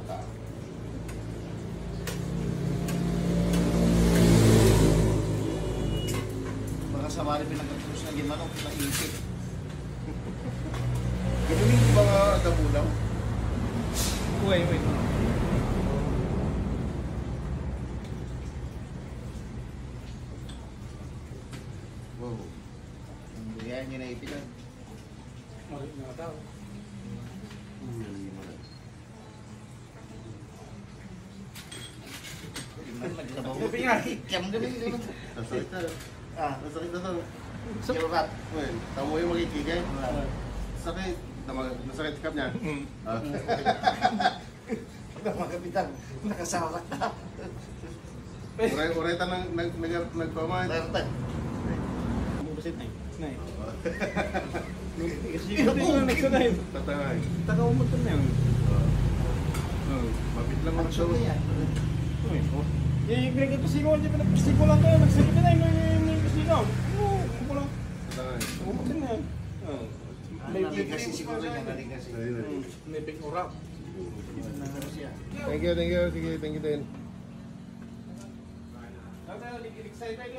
bata. Baka sa mali pinagkatapos na gimanok, naisip. Gamunin ba nga dabulang? Wait. Wow. Ang buyan niya na ipitan. Malit na tao. Kiam galing din. Nasakit na. Ah, Nasakit na to. kirat. Well, tamo yung magkikigay. Sakit. Nasakit kap niya. Ah. Pagka mga kapitan, nakasarak na. Ureta nagpamain. Lertan. Bubusit na eh. Kasi Ino hindi po. ko nagsanay. Tatangay. Taka umutol na yun. Mapit lang ang show. Yung pinagkasigaw niya, pinagkasigaw lang kayo. Nagsakit na yung pinagkasigaw. Oo, ako lang. Tatangay. Umutol na yan. Nalig kasi siguro niya, nalig kasi. May big urap. Nangano siya. Thank you. Sige, thank you din. Excited